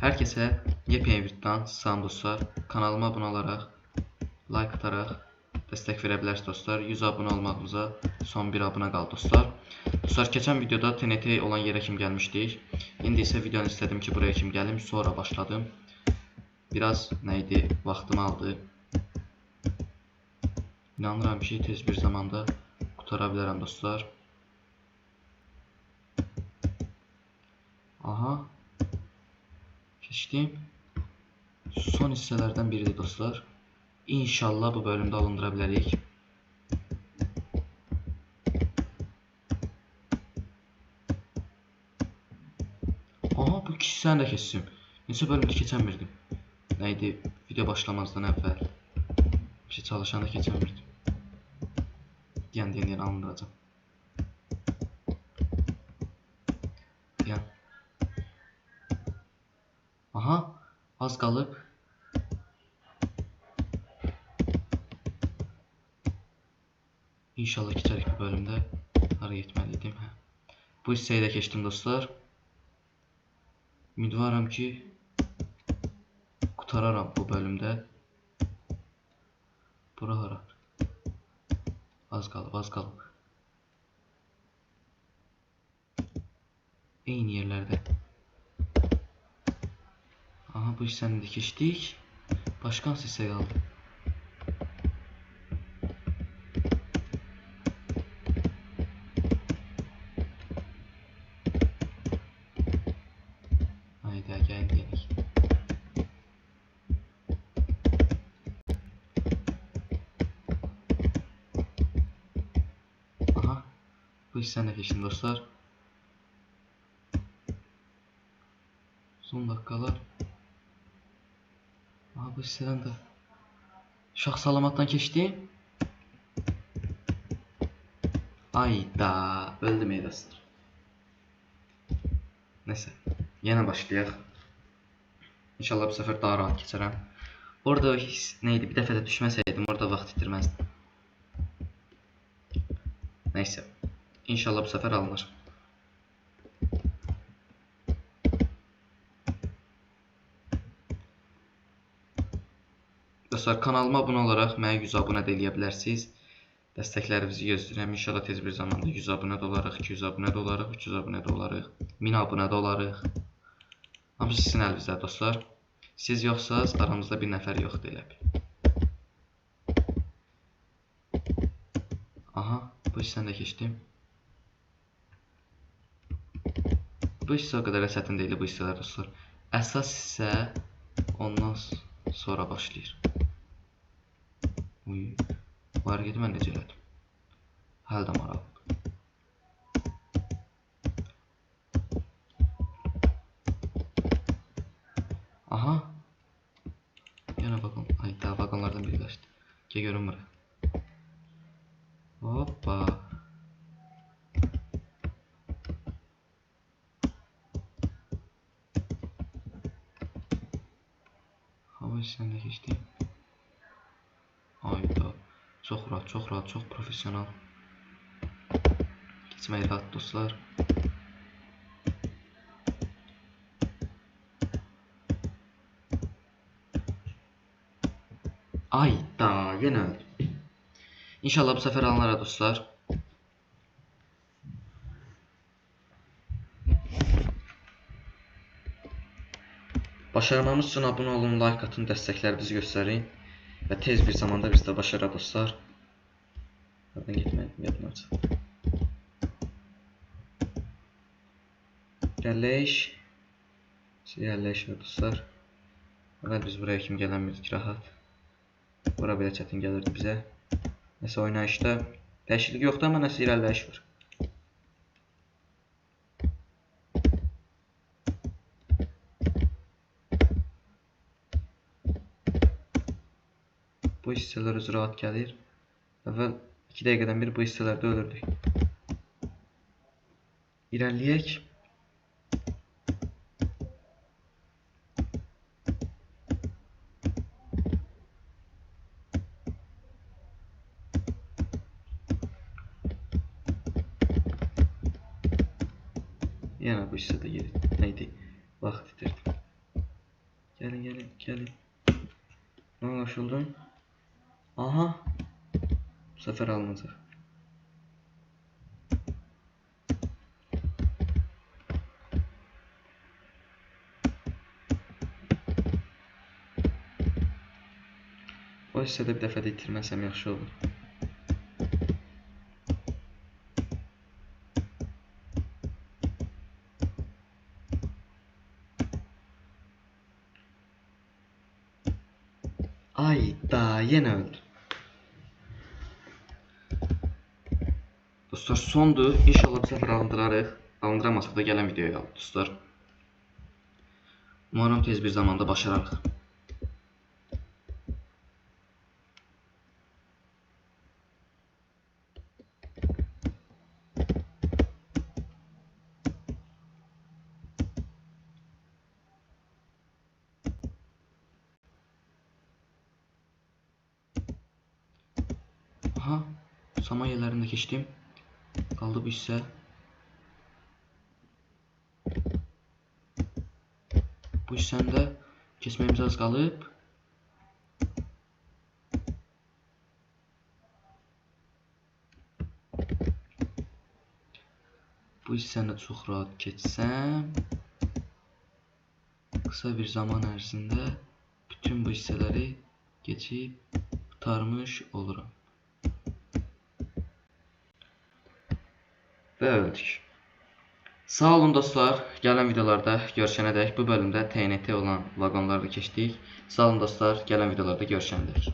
Hər kəsə yepyeni videodan salam dostlar. Kanalıma abunə olaraq, like ataraq dəstək verə bilərsiniz dostlar. 100 abunə olmağımıza son bir abunə qaldı dostlar. Dostlar, keçən videoda TNT olan yerə kimi gəlmişdik. İndi isə videonu istədim ki, buraya kimi gəlim. Sonra başladım. Biraz nəydi, vaxtımı aldı. İnanıram ki, tez bir zamanda qutara bilərəm dostlar. Aha. Keçdim. Son hissələrdən biridir dostlar. İnşallah bu bölümdə alındıra bilərik. Aha, bu iki hissəni də keçdim. Neçə bölümdə keçəmirdim. Nəydi, video başlamazdan əvvəl. Bir şey çalışanda keçəmirdim. Deyən alındıracam. Deyən. Aha, az qalıb. İnşallah keçərik bu bölümdə. Hara getməliydim. Bu hissəyi də keçdim dostlar. Ümidvaram ki, qutararam bu bölümdə. Bura hara? Az qalıb, az qalıb. Eyni yerlərdə. Aha, bu hissəni də keçdik. Başqa hansı hissə qaldı? Hayda, gəlin deyirik. Aha, bu hissəni də keçdim dostlar. Son dakikalar. Aha, bu hissədən də şah salamatdan keçdim. Ayda, öldüm ey dostlar. Neyse, yenə başlayaq. İnşallah bu səfər daha rahat keçərəm. Orada neydi, bir dəfə də düşməsəydim, orada vaxt itirməzdim. Neyse, inşallah bu səfər alınır. Dostlar, kanalıma abunə olaraq mənə 100 abunə də eləyə bilərsiniz. Dəstəklərinizi gözləyirəm. İnşallah tez bir zamanda 100 abunə də olarıq, 200 abunə də olarıq, 300 abunə də olarıq, 1000 abunə də olarıq. Hamısı sizin əlinizdə dostlar. Siz yoxsaz, aramızda bir nəfər yoxdur elə bil. Aha, bu hissəni də keçdim. Bu hissə o qədər çətin deyil bu hissələr dostlar. Əsas hissə ondan sonra başlayır. Uy, bu hərəkəti mən necə elədim? Hələ də maraqlı. Aha. Yenə vagon. Ay, daha vagonlardan biri qaçdı. Ki görünmür. Hoppa. Hava hissəni də keçdim. Ayda. Çox rahat, çox rahat, çox profesional. Keçmək rahat dostlar. Ayda, yenə öldüm. İnşallah bu səfər alınır dostlar. Başarmamız üçün abunə olun, like atın, dəstəklərinizi göstərin. Və tez bir zamanda biz də başaraq dostlar. Buradan getməyim, yadına açaq. İrəliləyiş. İrəliləyiş var dostlar. Əvvəl biz buraya kimi gələnmirik rahat. Bura belə çətin gəlirdi bizə. Nəsə oynayışda dəyişiklik yoxdur, amma nəsə irəliləyiş var. Bu hissələr özü rahat gəlir. Əvvəl 2 dəqiqədən bir bu hissələrdə ölürdük. İrəliyək. Yenə bu hissədə neydi? Vaxt itirdim. Gəlin. Anlaşıldı. Aha. Bu səfər alınacaq. O hissədə bir dəfə də itirməsəm yaxşı olur. Ayda, yenə öldü. Dostlar, sondur. İnşallah bu səfər alındırarıq. Alındıramasaq da gələn videoya qaldı dostlar. Umarım tez bir zamanda başararıq. Aha, saman yerlərində keçdim. Qaldı bu hissə. Bu hissəndə keçməyimiz az qalıb. Bu hissəni çox rahat keçsəm, qısa bir zaman ərzində bütün bu hissələri keçib qurtarmış olurum. Və öldük. Sağ olun dostlar. Gələn videolarda görüşənədək bu bölümdə TNT olan vaqonlarda keçdik. Sağ olun dostlar. Gələn videolarda görüşənədək.